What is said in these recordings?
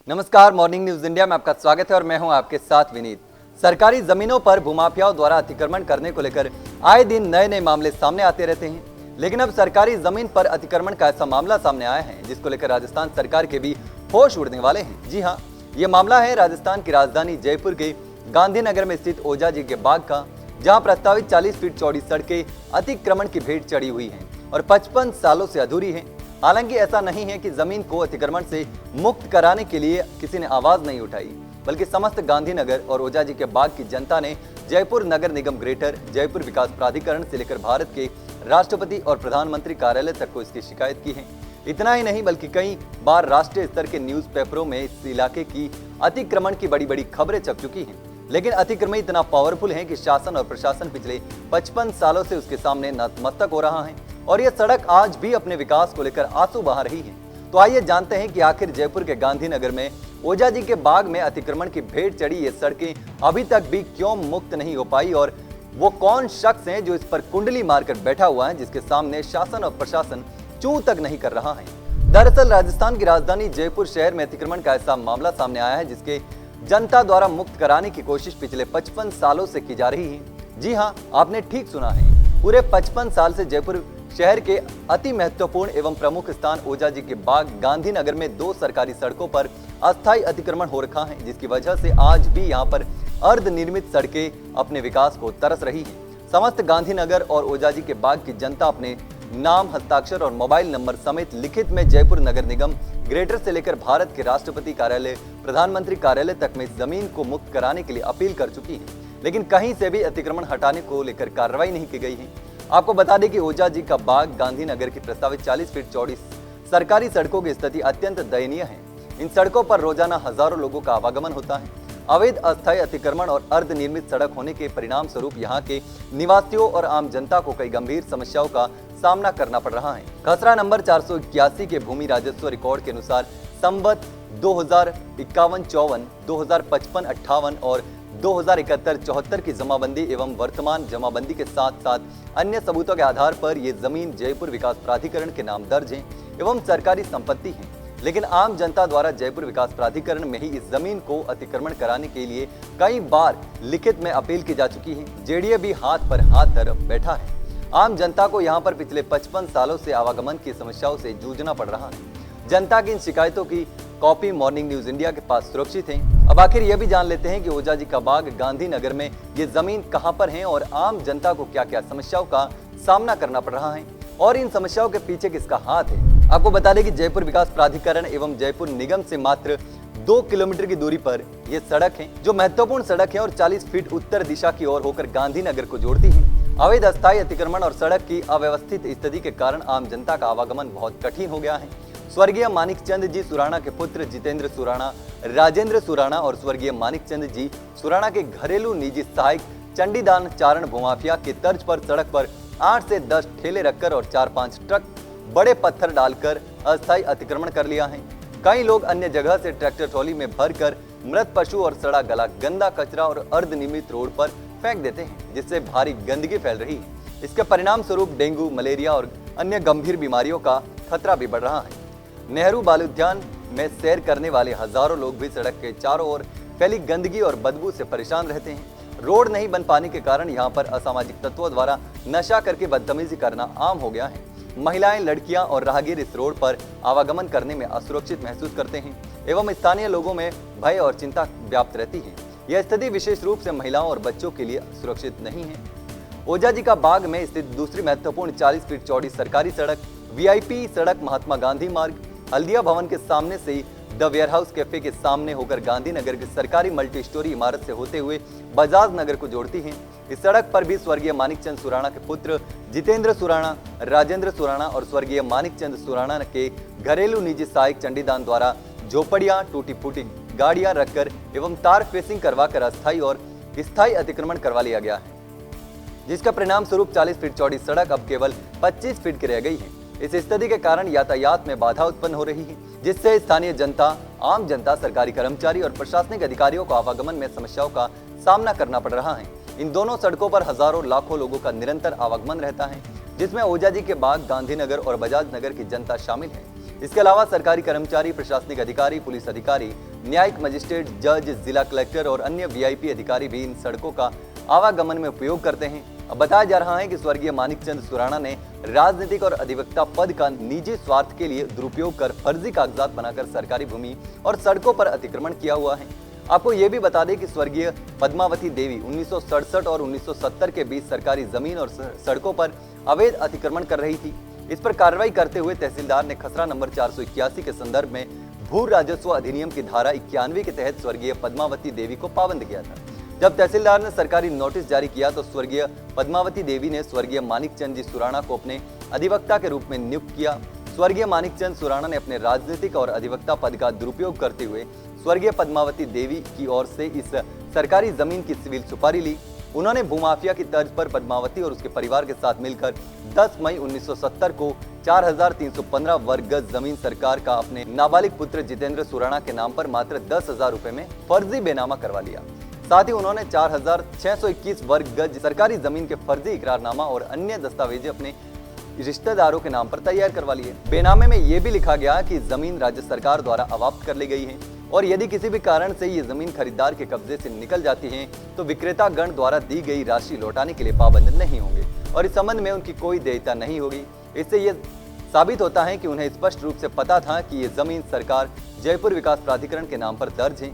नमस्कार, morning news India में आपका स्वागत है और मैं हूं आपके साथ विनीत। सरकारी जमीनों पर भूमाफियाओं द्वारा अतिक्रमण करने को लेकर आए दिन नए नए मामले सामने आते रहते हैं, लेकिन अब सरकारी जमीन पर अतिक्रमण का ऐसा मामला सामने आया है जिसको लेकर राजस्थान सरकार के भी होश उड़ने वाले हैं। जी हाँ, ये मामला है राजस्थान की राजधानी जयपुर के गांधीनगर में स्थित ओझाजी के बाग का, जहाँ प्रस्तावित 40 फीट चौड़ी सड़कें अतिक्रमण की भेंट चढ़ी हुई है और 55 सालों से अधूरी है। हालांकि ऐसा नहीं है कि जमीन को अतिक्रमण से मुक्त कराने के लिए किसी ने आवाज नहीं उठाई, बल्कि समस्त गांधीनगर और ओझाजी के बाग की जनता ने जयपुर नगर निगम ग्रेटर, जयपुर विकास प्राधिकरण से लेकर भारत के राष्ट्रपति और प्रधानमंत्री कार्यालय तक को इसकी शिकायत की है। इतना ही नहीं बल्कि कई बार राष्ट्रीय स्तर के न्यूज़पेपरों में इस इलाके की अतिक्रमण की बड़ी बड़ी खबरें छप चुकी हैं। लेकिन अतिक्रमण इतना पावरफुल है कि शासन और प्रशासन पिछले 55 सालों से उसके सामने नतमस्तक हो रहा है और यह सड़क आज भी अपने विकास को लेकर आंसू बहा रही है। तो आइए जानते हैं कि आखिर जयपुर के गांधीनगर में ओझाजी के बाग में अतिक्रमण की भेंट चढ़ी ये सड़कें अभी तक भी क्यों मुक्त नहीं हो पाई और वो कौन शख्स है जो इस पर कुंडली मारकर बैठा हुआ है, जिसके सामने शासन और प्रशासन चूं तक नहीं कर रहा है। दरअसल राजस्थान की राजधानी जयपुर शहर में अतिक्रमण का ऐसा मामला सामने आया है जिसके जनता द्वारा मुक्त कराने की कोशिश पिछले 55 सालों से की जा रही है। जी हाँ, आपने ठीक सुना है, पूरे 55 साल से जयपुर शहर के अति महत्वपूर्ण एवं प्रमुख स्थान ओझाजी के बाग गांधीनगर में 2 सरकारी सड़कों पर अस्थायी अतिक्रमण हो रखा है, जिसकी वजह से आज भी यहां पर अर्ध निर्मित सड़कें अपने विकास को तरस रही हैं। समस्त गांधीनगर और ओझाजी के बाग की जनता अपने नाम, हस्ताक्षर और मोबाइल नंबर समेत लिखित में जयपुर नगर निगम ग्रेटर से लेकर भारत के राष्ट्रपति कार्यालय, प्रधानमंत्री कार्यालय तक में जमीन को मुक्त कराने के लिए अपील कर चुकी है, लेकिन कहीं से भी अतिक्रमण हटाने को लेकर कार्रवाई नहीं की गई है। आपको बता दें कि ओझाजी का बाग गांधीनगर की प्रस्तावित 40 फीट चौड़ी सरकारी सड़कों की स्थिति अत्यंत दयनीय है। इन सड़कों पर रोजाना हजारों लोगों का आवागमन होता है। अवैध अस्थायी अतिक्रमण और अर्ध निर्मित सड़क होने के परिणाम स्वरूप यहाँ के निवासियों और आम जनता को कई गंभीर समस्याओं का सामना करना पड़ रहा है। खसरा नंबर 481 के भूमि राजस्व रिकॉर्ड के अनुसार संवत 2051-54, 2055-58 और 2071-74 की जमाबंदी एवं वर्तमान जमाबंदी के साथ साथ अन्य सबूतों के आधार पर ये जमीन जयपुर विकास प्राधिकरण के नाम दर्ज है एवं सरकारी संपत्ति है। लेकिन आम जनता द्वारा जयपुर विकास प्राधिकरण में ही इस जमीन को अतिक्रमण कराने के लिए कई बार लिखित में अपील की जा चुकी है। जेडीए भी हाथ पर हाथ धर बैठा है। आम जनता को यहाँ पर पिछले 55 सालों से आवागमन की समस्याओं से जूझना पड़ रहा है। जनता की इन शिकायतों की कॉपी मॉर्निंग न्यूज इंडिया के पास सुरक्षित है। अब आखिर यह भी जान लेते हैं कि ओझाजी का बाग गांधीनगर में ये जमीन कहां पर है और आम जनता को क्या क्या समस्याओं का सामना करना पड़ रहा है और इन समस्याओं के पीछे किसका हाथ है। आपको बता दें कि जयपुर विकास प्राधिकरण एवं जयपुर निगम से मात्र 2 किलोमीटर की दूरी पर यह सड़क है, जो महत्वपूर्ण सड़क है और 40 फीट उत्तर दिशा की ओर होकर गांधीनगर को जोड़ती है। अवैध अस्थायी अतिक्रमण और सड़क की अव्यवस्थित स्थिति के कारण आम जनता का आवागमन बहुत कठिन हो गया है। स्वर्गीय मानिकचंद जी सुराणा के पुत्र जितेंद्र सुराणा, राजेंद्र सुराणा और स्वर्गीय मानिकचंद जी सुराणा के घरेलू निजी सहायक चंडीदान चारण भूमाफिया के तर्ज पर सड़क पर 8 से 10 ठेले रखकर और 4-5 ट्रक बड़े पत्थर डालकर अस्थायी अतिक्रमण कर लिया है। कई लोग अन्य जगह से ट्रैक्टर ट्रॉली में भरकर मृत पशु और सड़ा गला गंदा कचरा और अर्धनिर्मित रोड पर फेंक देते हैं, जिससे भारी गंदगी फैल रही है। इसके परिणाम स्वरूप डेंगू, मलेरिया और अन्य गंभीर बीमारियों का खतरा भी बढ़ रहा है। नेहरू बाल उद्यान में सैर करने वाले हजारों लोग भी सड़क के चारों ओर फैली गंदगी और बदबू से परेशान रहते हैं। रोड नहीं बन पाने के कारण यहाँ पर असामाजिक तत्वों द्वारा नशा करके बदतमीजी करना आम हो गया है। महिलाएं, लड़कियां और राहगीर इस रोड पर आवागमन करने में असुरक्षित महसूस करते हैं एवं स्थानीय लोगों में भय और चिंता व्याप्त रहती है। यह स्थिति विशेष रूप से महिलाओं और बच्चों के लिए सुरक्षित नहीं है। ओझाजी का बाग में स्थित दूसरी महत्वपूर्ण 40 फीट चौड़ी सरकारी सड़क वीआईपी सड़क महात्मा गांधी मार्ग, हल्दिया भवन के सामने से द वेयरहाउस कैफे के सामने होकर गांधीनगर की सरकारी मल्टी स्टोरी इमारत से होते हुए बजाज नगर को जोड़ती है। इस सड़क पर भी स्वर्गीय मानिकचंद सुराणा के पुत्र जितेंद्र सुराणा, राजेंद्र सुराणा और स्वर्गीय मानिकचंद सुराणा के घरेलू निजी सहायक चंडीदान द्वारा झोपड़ियां, टूटी फूटी गाड़ियां रखकर एवं तार फेसिंग करवाकर अस्थायी और स्थायी अतिक्रमण करवा लिया गया है, जिसका परिणाम स्वरूप 40 फीट चौड़ी सड़क अब केवल 25 फीट की रह गई है। इस स्थिति के कारण यातायात में बाधा उत्पन्न हो रही है, जिससे स्थानीय जनता, आम जनता, सरकारी कर्मचारी और प्रशासनिक अधिकारियों को आवागमन में समस्याओं का सामना करना पड़ रहा है। इन दोनों सड़कों पर हजारों लाखों लोगों का निरंतर आवागमन रहता है, जिसमें ओझाजी के बाग, गांधीनगर और बजाज नगर की जनता शामिल है। इसके अलावा सरकारी कर्मचारी, प्रशासनिक अधिकारी, पुलिस अधिकारी, न्यायिक मजिस्ट्रेट, जज, जिला कलेक्टर और अन्य वीआईपी अधिकारी भी इन सड़कों का आवागमन में उपयोग करते हैं। अब बताया जा रहा है कि स्वर्गीय मानिकचंद सुराणा ने राजनीतिक और अधिवक्ता पद का निजी स्वार्थ के लिए दुरुपयोग कर फर्जी कागजात बनाकर सरकारी भूमि और सड़कों पर अतिक्रमण किया हुआ है। आपको ये भी बता दें कि स्वर्गीय पद्मावती देवी 1967 और 1970 के बीच सरकारी जमीन और सड़कों पर अवैध अतिक्रमण कर रही थी। इस पर कार्रवाई करते हुए तहसीलदार ने खसरा नंबर 481 के संदर्भ में भू राजस्व अधिनियम की धारा 91 के तहत स्वर्गीय पद्मावती देवी को पाबंद किया था। जब तहसीलदार ने सरकारी नोटिस जारी किया तो स्वर्गीय पद्मावती देवी ने स्वर्गीय मानिकचंद जी सुराणा को अपने अधिवक्ता के रूप में नियुक्त किया। स्वर्गीय मानिकचंद सुराणा ने अपने राजनीतिक और अधिवक्ता पद का दुरुपयोग करते हुए स्वर्गीय पद्मावती देवी की ओर से इस सरकारी जमीन की सिविल सुपारी ली। उन्होंने भूमाफिया की तर्ज पर पद्मावती और उसके परिवार के साथ मिलकर 10 मई 1970 को 4315 वर्ग गज जमीन सरकार का अपने नाबालिग पुत्र जितेंद्र सुराणा के नाम पर मात्र 10,000 रुपए में फर्जी बेनामा करवा लिया। साथ ही उन्होंने 4621 वर्ग गज सरकारी जमीन के फर्जी इकरारनामा और अन्य दस्तावेज अपने रिश्तेदारों के नाम पर तैयार करवा लिए। बेनामे में यह भी लिखा गया कि जमीन राज्य सरकार द्वारा अवाप्त कर ली गई है और यदि किसी भी कारण से ये जमीन खरीदार के कब्जे से निकल जाती है तो विक्रेता गण द्वारा दी गई राशि लौटाने के लिए पाबंद नहीं होंगे और इस संबंध में उनकी कोई देयता नहीं होगी। इससे ये साबित होता है कि उन्हें स्पष्ट रूप से पता था कि ये जमीन सरकार जयपुर विकास प्राधिकरण के नाम पर दर्ज है।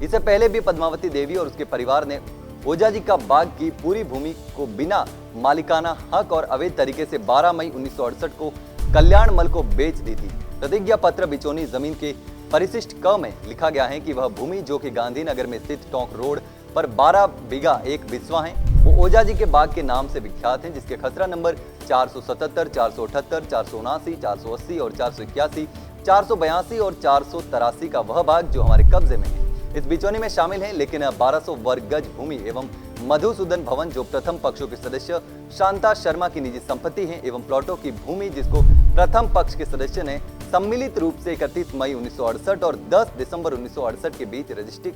इससे पहले भी पद्मावती देवी और उसके परिवार ने ओझाजी का बाग की पूरी भूमि को बिना मालिकाना हक और अवैध तरीके से 12 मई 1968 को कल्याण मल को बेच दी थी। प्रतिज्ञा पत्र बिचौनी जमीन के परिशिष्ट क में लिखा गया है कि वह भूमि जो कि गांधीनगर में स्थित टोंक रोड पर 12 बीघा 1 बिस्वा है वो ओझाजी के बाग के नाम से विख्यात है, जिसके खसरा नंबर 477, 478, 479, 480 और 481, 482 और 483 का वह भाग जो हमारे कब्जे में है इस बिचौनी में शामिल है। लेकिन 1200 वर्ग गज भूमि एवं मधुसूदन भवन जो प्रथम पक्षों के सदस्य शांता शर्मा की निजी संपत्ति है एवं प्लॉटों की भूमि जिसको प्रथम पक्ष के सदस्य ने सम्मिलित रूप से 31 मई 1968 और 10 दिसंबर 1968 के बीच रजिस्ट्री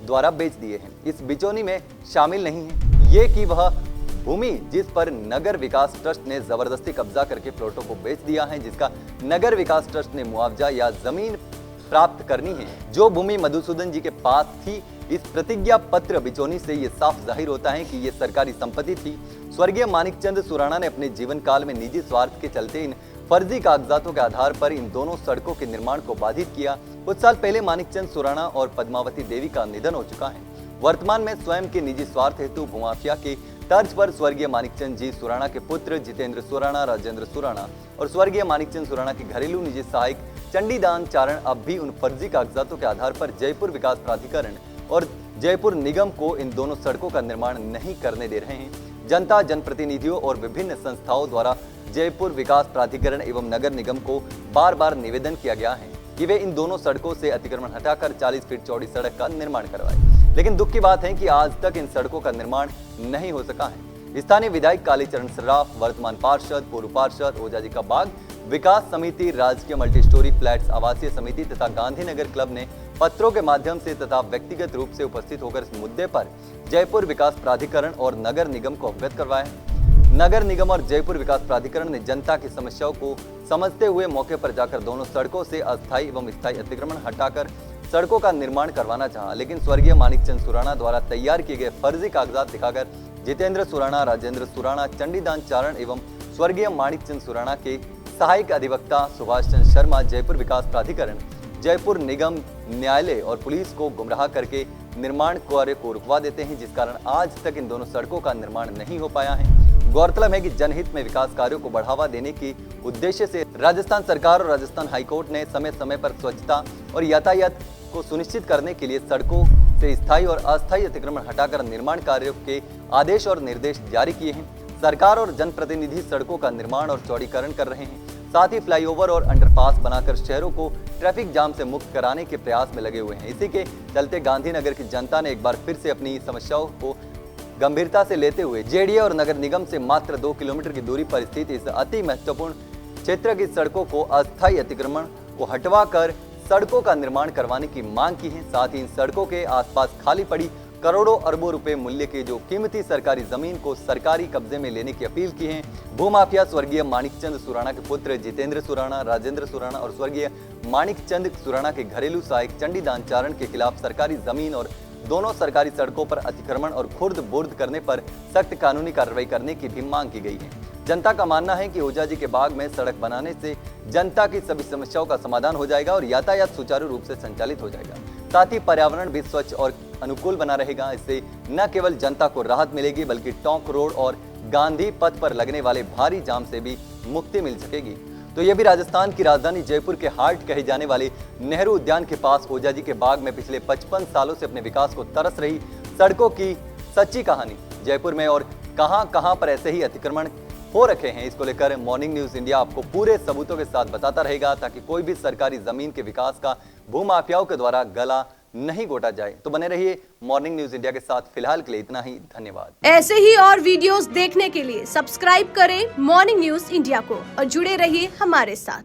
द्वारा बेच दिए हैं, इस बिचौनी में शामिल नहीं है ये कि वह भूमि जिस पर नगर विकास ट्रस्ट ने जबरदस्ती कब्जा करके प्लॉटों को बेच दिया है, जिसका नगर विकास ट्रस्ट ने मुआवजा या जमीन प्राप्त करनी है, जो भूमि मधुसूदन जी के पास थी। इस प्रतिज्ञा पत्र बिचौनी से ये साफ जाहिर होता है कि ये सरकारी संपत्ति थी। स्वर्गीय मानिकचंद सुराणा ने अपने जीवन काल में निजी स्वार्थ के चलते इन फर्जी कागजातों के आधार पर इन दोनों सड़कों के निर्माण को बाधित किया। कुछ साल पहले मानिकचंद सुराणा और पद्मावती देवी का निधन हो चुका है। वर्तमान में स्वयं के निजी स्वार्थ हेतु भूमाफिया के तर्ज पर स्वर्गीय मानिकचंद जी सुराणा के पुत्र जितेंद्र सुराणा, राजेंद्र सुराणा और स्वर्गीय मानिकचंद सुराणा के घरेलू निजी सहायक चंडीदान चारण अब भी उन फर्जी कागजातों के आधार पर जयपुर विकास प्राधिकरण और जयपुर निगम को इन दोनों सड़कों का निर्माण नहीं करने दे रहे हैं। जनता, जनप्रतिनिधियों और विभिन्न संस्थाओं द्वारा जयपुर विकास प्राधिकरण एवं नगर निगम को बार बार निवेदन किया गया है कि वे इन दोनों सड़कों से अतिक्रमण हटाकर 40 फीट चौड़ी सड़क का निर्माण करवाएं। लेकिन दुख की बात है कि आज तक इन सड़कों का निर्माण नहीं हो सका है। स्थानीय विधायक कालीचरण सर्राफ, वर्तमान पार्षद, पूर्व पार्षद, ओझाजी का बाग विकास समिति, राजकीय मल्टी स्टोरी फ्लैट्स आवासीय समिति तथा गांधीनगर क्लब ने पत्रों के माध्यम से तथा व्यक्तिगत रूप से उपस्थित होकर इस मुद्दे पर जयपुर विकास प्राधिकरण और नगर निगम को अवगत करवाया है। नगर निगम और जयपुर विकास प्राधिकरण ने जनता की समस्याओं को समझते हुए मौके पर जाकर दोनों सड़कों से अस्थायी एवं स्थायी अतिक्रमण हटाकर सड़कों का निर्माण करवाना चाहा, लेकिन स्वर्गीय मानिकचंद सुराणा द्वारा तैयार किए गए फर्जी कागजात दिखाकर जितेंद्र सुराणा, राजेंद्र सुराणा, चंडीदान चारण एवं स्वर्गीय मानिकचंद सुराणा के सहायक अधिवक्ता सुभाष चंद्र शर्मा जयपुर विकास प्राधिकरण, जयपुर निगम, न्यायालय और पुलिस को गुमराह करके निर्माण कार्य को रुकवा देते हैं, जिस कारण आज तक इन दोनों सड़कों का निर्माण नहीं हो पाया है। गौरतलब है कि जनहित में विकास कार्यों को बढ़ावा देने के उद्देश्य से राजस्थान सरकार और राजस्थान हाईकोर्ट ने समय समय पर स्वच्छता और यातायात को सुनिश्चित करने के लिए सड़कों से स्थायी और अस्थायी अतिक्रमण हटाकर निर्माण कार्यों के आदेश और निर्देश जारी किए हैं। सरकार और जनप्रतिनिधि सड़कों का निर्माण और चौड़ीकरण कर रहे हैं, साथ ही फ्लाईओवर और अंडरपास बनाकर शहरों को ट्रैफिक जाम से मुक्त कराने के प्रयास में लगे हुए हैं। इसी के चलते गांधीनगर की जनता ने एक बार फिर से अपनी समस्याओं को गंभीरता से लेते हुए जेडीए और नगर निगम से मात्र 2 किलोमीटर की दूरी पर स्थित इस अति महत्वपूर्ण क्षेत्र की सड़कों को अस्थायी अतिक्रमण को हटवा कर सड़कों का निर्माण करवाने की मांग की है। साथ ही इन सड़कों के आसपास खाली पड़ी करोड़ों अरबों रुपए मूल्य के जो कीमती सरकारी जमीन को सरकारी कब्जे में लेने की अपील की है। भूमाफिया स्वर्गीय माणिकचंद सुराणा के पुत्र जितेंद्र सुराणा, राजेंद्र सुराणा और स्वर्गीय माणिकचंद सुराणा के घरेलू सहायक चंडीदान चारण के खिलाफ सरकारी जमीन और दोनों सरकारी सड़कों पर अतिक्रमण और खुर्द बुर्द करने पर सख्त कानूनी कार्रवाई करने की भी मांग की गई है। जनता का मानना है कि ओझा जी के बाग में सड़क बनाने से जनता की सभी समस्याओं का समाधान हो जाएगा और यातायात सुचारू रूप से संचालित हो जाएगा। साथ ही पर्यावरण भी स्वच्छ और अनुकूल बना रहेगा। इससे न केवल जनता को राहत मिलेगी बल्कि टोंक रोड और गांधी पथ पर लगने वाले भारी जाम से भी मुक्ति मिल सकेगी। तो ये भी राजस्थान की राजधानी जयपुर के हार्ट कहे जाने वाले नेहरू उद्यान के पास ओझा जी के बाग में पिछले 55 सालों से अपने विकास को तरस रही सड़कों की सच्ची कहानी जयपुर में और कहां पर ऐसे ही अतिक्रमण हो रखे हैं, इसको लेकर मॉर्निंग न्यूज इंडिया आपको पूरे सबूतों के साथ बताता रहेगा ताकि कोई भी सरकारी जमीन के विकास का भूमाफियाओं के द्वारा गला नहीं घोटा जाए। तो बने रहिए मॉर्निंग न्यूज इंडिया के साथ। फिलहाल के लिए इतना ही, धन्यवाद। ऐसे ही और वीडियोस देखने के लिए सब्सक्राइब करें मॉर्निंग न्यूज इंडिया को और जुड़े रहिए हमारे साथ।